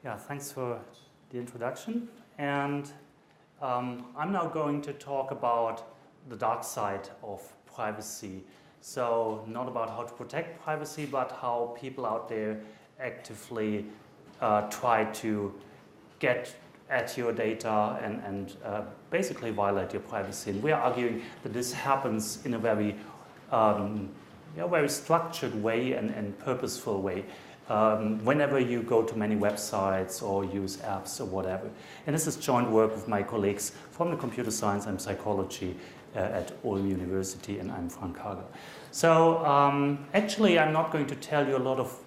Yeah, thanks for the introduction. And I'm now going to talk about the dark side of privacy. So not about how to protect privacy, but how people out there actively try to get at your data and basically violate your privacy. And we are arguing that this happens in a very structured way and purposeful way. Whenever you go to many websites or use apps or whatever. And this is joint work with my colleagues from the computer science and psychology at Ulm University, and I'm Franz Kargl. So actually I'm not going to tell you a lot of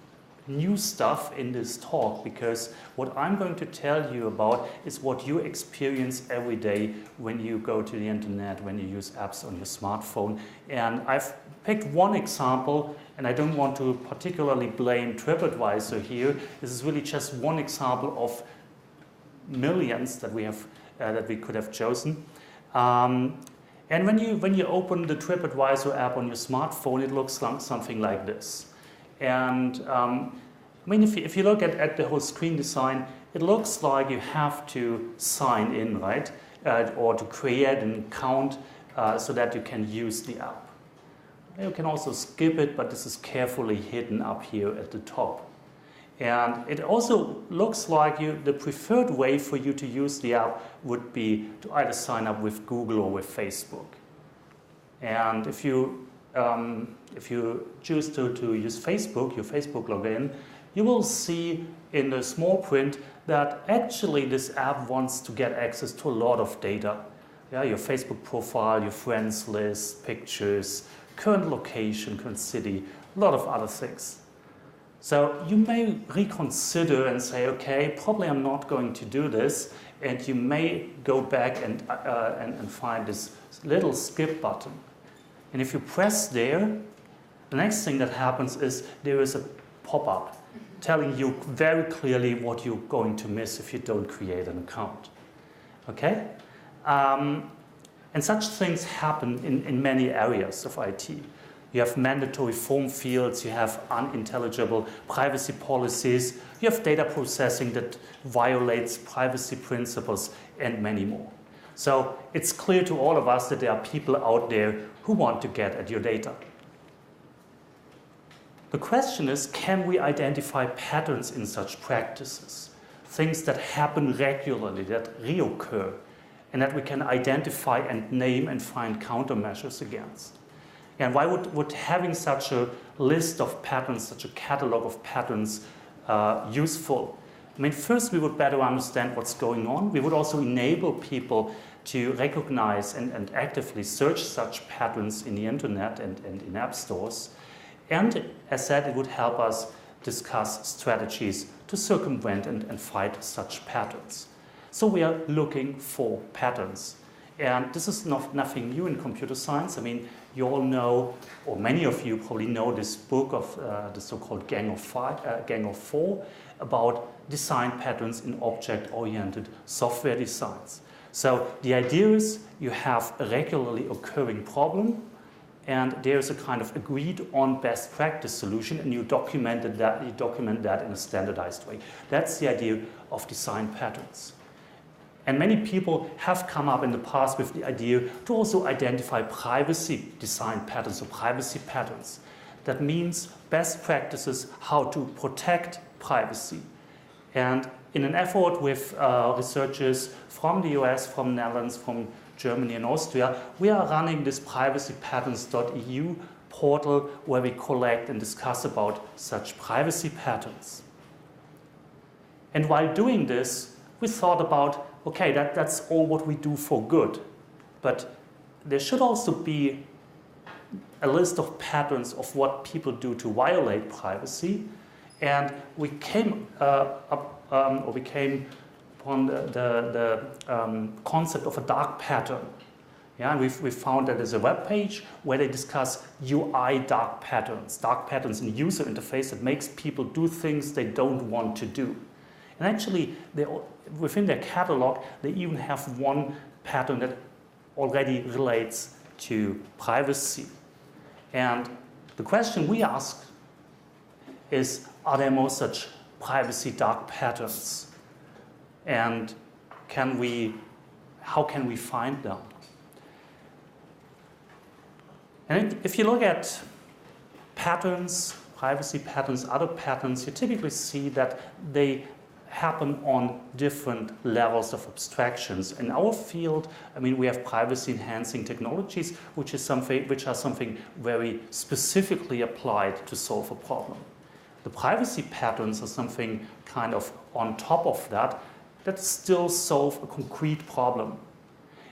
new stuff in this talk, because what I'm going to tell you about is what you experience every day when you go to the internet, when you use apps on your smartphone. And I've picked one example, and I don't want to particularly blame TripAdvisor here. This is really just one example of millions that we have that we could have chosen. And when you open the TripAdvisor app on your smartphone, it looks like something like this. And I mean, if you look at the whole screen design, it looks like you have to sign in, right? Or to create an account so that you can use the app. You can also skip it, but this is carefully hidden up here at the top. And it also looks like the preferred way for you to use the app would be to either sign up with Google or with Facebook. And if you choose to use Facebook, your Facebook login, you will see in the small print that actually this app wants to get access to a lot of data. Yeah, your Facebook profile, your friends list, pictures, current location, current city, a lot of other things. So you may reconsider and say, okay, probably I'm not going to do this, and you may go back and find this little skip button. And if you press there, the next thing that happens is there is a pop-up telling you very clearly what you're going to miss if you don't create an account. Okay? And such things happen in many areas of IT. You have mandatory form fields, you have unintelligible privacy policies, you have data processing that violates privacy principles, and many more. So it's clear to all of us that there are people out there who want to get at your data. The question is, can we identify patterns in such practices? Things that happen regularly, that reoccur, and that we can identify and name and find countermeasures against. And why would having such a list of patterns, such a catalog of patterns, useful? I mean, first we would better understand what's going on. We would also enable people to recognize and actively search such patterns in the internet and in app stores. And as said, it would help us discuss strategies to circumvent and fight such patterns. So we are looking for patterns. And this is nothing new in computer science. I mean, you all know, or many of you probably know this book of the so-called Gang of Four about design patterns in object-oriented software designs. So the idea is you have a regularly occurring problem, and there's a kind of agreed on best practice solution, and you document that in a standardized way. That's the idea of design patterns. And many people have come up in the past with the idea to also identify privacy design patterns or privacy patterns. That means best practices how to protect privacy. And in an effort with researchers from the US, from Netherlands, from Germany and Austria, we are running this privacypatterns.eu portal where we collect and discuss about such privacy patterns. And while doing this, we thought about, okay, that's all what we do for good. But there should also be a list of patterns of what people do to violate privacy. And we came upon the concept of a dark pattern. Yeah, and we found that there's a web page where they discuss UI dark patterns in the user interface that makes people do things they don't want to do. And actually, within their catalog, they even have one pattern that already relates to privacy. And the question we ask is, are there more such privacy dark patterns? and how can we find them? And if you look at patterns, privacy patterns, other patterns, you typically see that they happen on different levels of abstractions. In our field, I mean, we have privacy-enhancing technologies, which are something very specifically applied to solve a problem. The privacy patterns are something kind of on top of that still solve a concrete problem.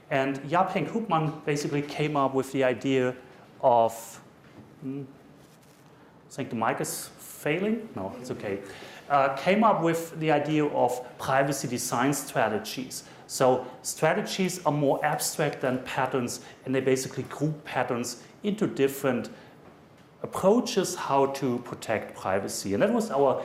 And Jaap Henk Hoopman basically came up with the idea of, I think the mic is failing? No, it's okay. Came up with the idea of privacy design strategies. So strategies are more abstract than patterns, and they basically group patterns into different approaches how to protect privacy. And that was our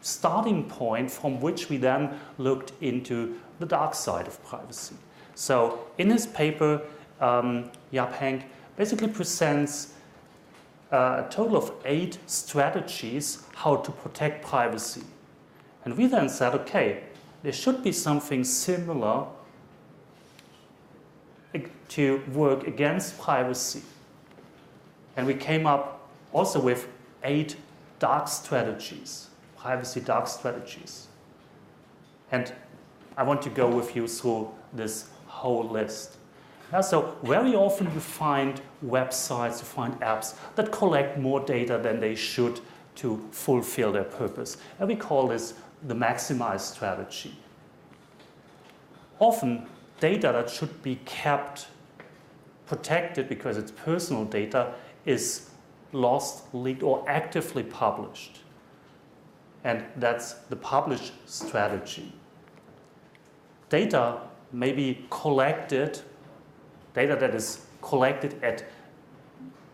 starting point from which we then looked into the dark side of privacy. So in his paper, Jaap Henk basically presents a total of 8 strategies how to protect privacy. And we then said, okay, there should be something similar to work against privacy. And we came up also with 8 dark strategies, privacy dark strategies. And I want to go with you through this whole list. So very often you find websites, you find apps that collect more data than they should to fulfill their purpose. And we call this the maximize strategy. Often data that should be kept protected because it's personal data is lost, leaked, or actively published. And that's the publish strategy. Data may be collected, data that is collected at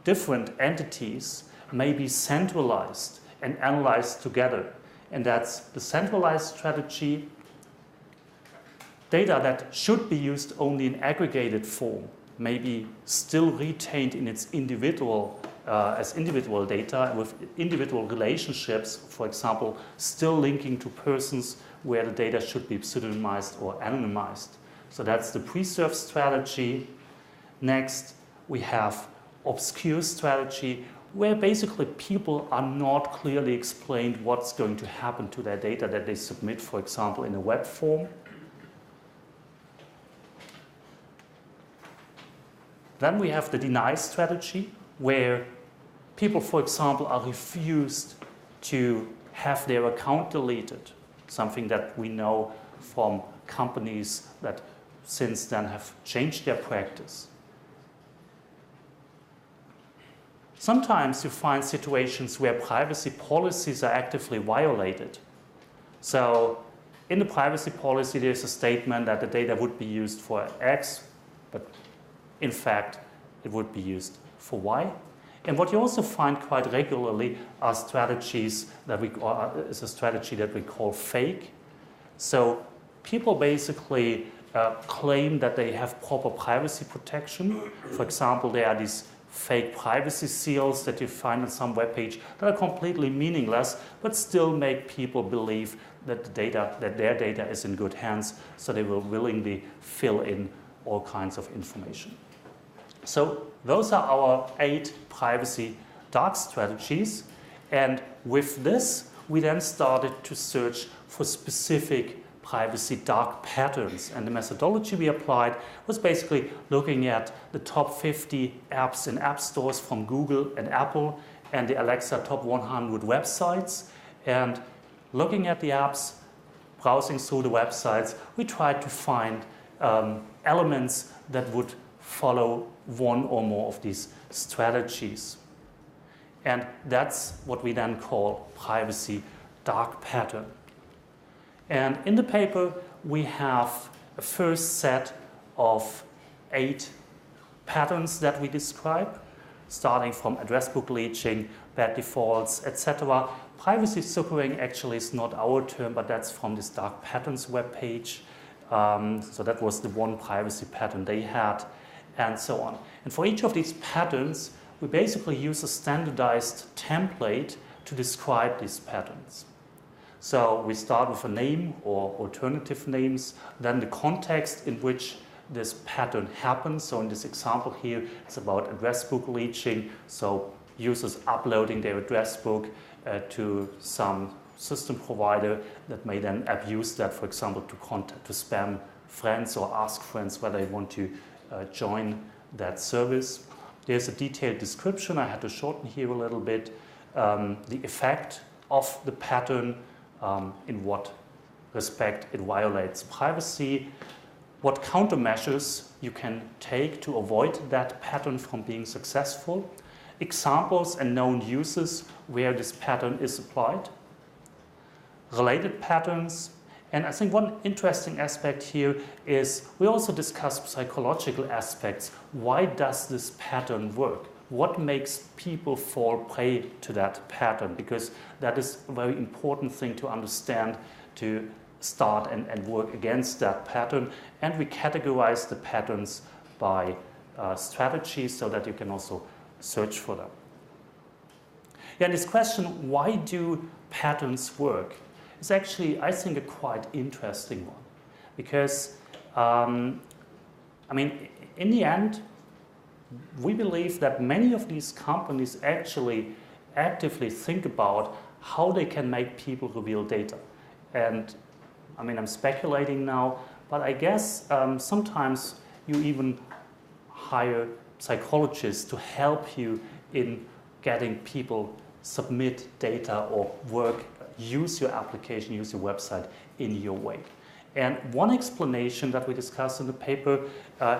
different entities may be centralized and analyzed together. And that's the centralized strategy. Data that should be used only in aggregated form may be still retained in its individual, as individual data with individual relationships, for example, still linking to persons where the data should be pseudonymized or anonymized. So that's the preserve strategy. Next, we have obscure strategy, where basically people are not clearly explained what's going to happen to their data that they submit, for example, in a web form. Then we have the deny strategy, where people, for example, are refused to have their account deleted, something that we know from companies that since then have changed their practice. Sometimes you find situations where privacy policies are actively violated. So in the privacy policy, there's a statement that the data would be used for X, but in fact, it would be used for Y. And what you also find quite regularly are strategies that is a strategy that we call fake. So people basically claim that they have proper privacy protection. For example, there are these fake privacy seals that you find on some web page that are completely meaningless, but still make people believe that their data is in good hands, so they will willingly fill in all kinds of information. So those are our 8 privacy dark strategies, and with this we then started to search for specific privacy dark patterns, and the methodology we applied was basically looking at the top 50 apps in app stores from Google and Apple and the Alexa top 100 websites, and looking at the apps, browsing through the websites, we tried to find elements that would follow one or more of these strategies. And that's what we then call privacy dark pattern. And in the paper, we have a first set of 8 patterns that we describe, starting from address book leeching, bad defaults, etc. Privacy suckering actually is not our term, but that's from this dark patterns webpage. So that was the one privacy pattern they had, and so on. And for each of these patterns, we basically use a standardized template to describe these patterns. So we start with a name or alternative names, then the context in which this pattern happens. So in this example here, it's about address book leaching. So users uploading their address book to some system provider that may then abuse that, for example, to spam friends or ask friends whether they want to join that service. There's a detailed description. I had to shorten here a little bit. The effect of the pattern, in what respect it violates privacy, what countermeasures you can take to avoid that pattern from being successful, examples and known uses where this pattern is applied, related patterns, and I think one interesting aspect here is we also discuss psychological aspects. Why does this pattern work? What makes people fall prey to that pattern? Because that is a very important thing to understand to start and work against that pattern. And we categorize the patterns by strategies so that you can also search for them. Yeah, this question, why do patterns work, is actually, I think, a quite interesting one. Because, I mean, in the end, we believe that many of these companies actually actively think about how they can make people reveal data. And I mean, I'm speculating now, but I guess sometimes you even hire psychologists to help you in getting people submit data or work, use your application, use your website in your way. And one explanation that we discuss in the paper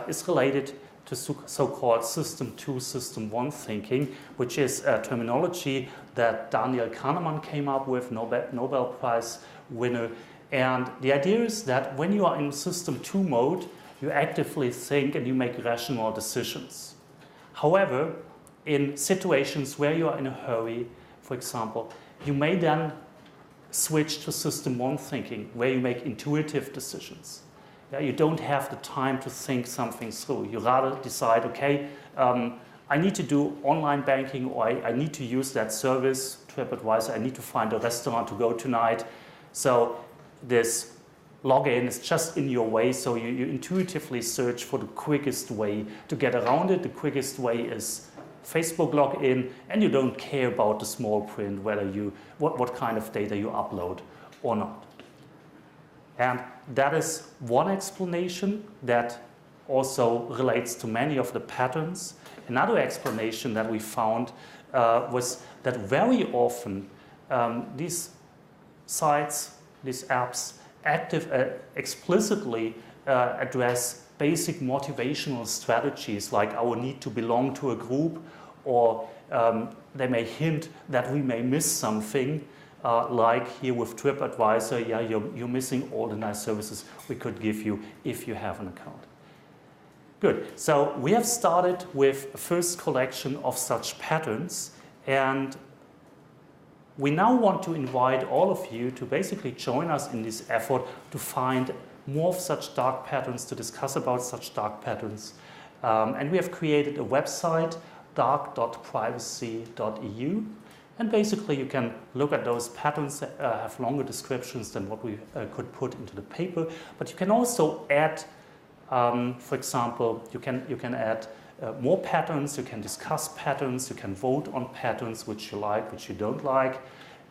is related to so-called System 2, System 1 thinking, which is a terminology that Daniel Kahneman came up with, Nobel Prize winner. And the idea is that when you are in System 2 mode, you actively think and you make rational decisions. However, in situations where you are in a hurry, for example, you may then switch to System 1 thinking, where you make intuitive decisions. Yeah, you don't have the time to think something through. You rather decide, okay, I need to do online banking, or I need to use that service, TripAdvisor, I need to find a restaurant to go tonight. So this login is just in your way, so you intuitively search for the quickest way to get around it. The quickest way is Facebook login, and you don't care about the small print, whether what kind of data you upload or not. And that is one explanation that also relates to many of the patterns. Another explanation that we found was that very often these sites, these apps, explicitly address basic motivational strategies like our need to belong to a group, or they may hint that we may miss something. Like here with TripAdvisor, yeah, you're missing all the nice services we could give you if you have an account. Good. So we have started with a first collection of such patterns, and we now want to invite all of you to basically join us in this effort to find more of such dark patterns, to discuss about such dark patterns. And we have created a website, dark.privacy.eu. And basically you can look at those patterns that have longer descriptions than what we could put into the paper. But you can also add, for example, you can add more patterns, you can discuss patterns, you can vote on patterns which you like, which you don't like.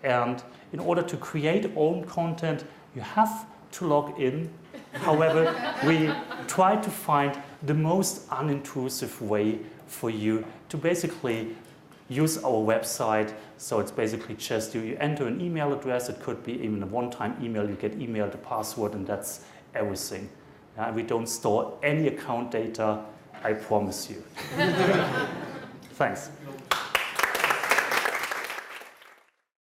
And in order to create own content, you have to log in. However, we try to find the most unintrusive way for you to basically use our website. So it's basically just you enter an email address. It could be even a one-time email. You get emailed a password, and that's everything. We don't store any account data, I promise you. Thanks.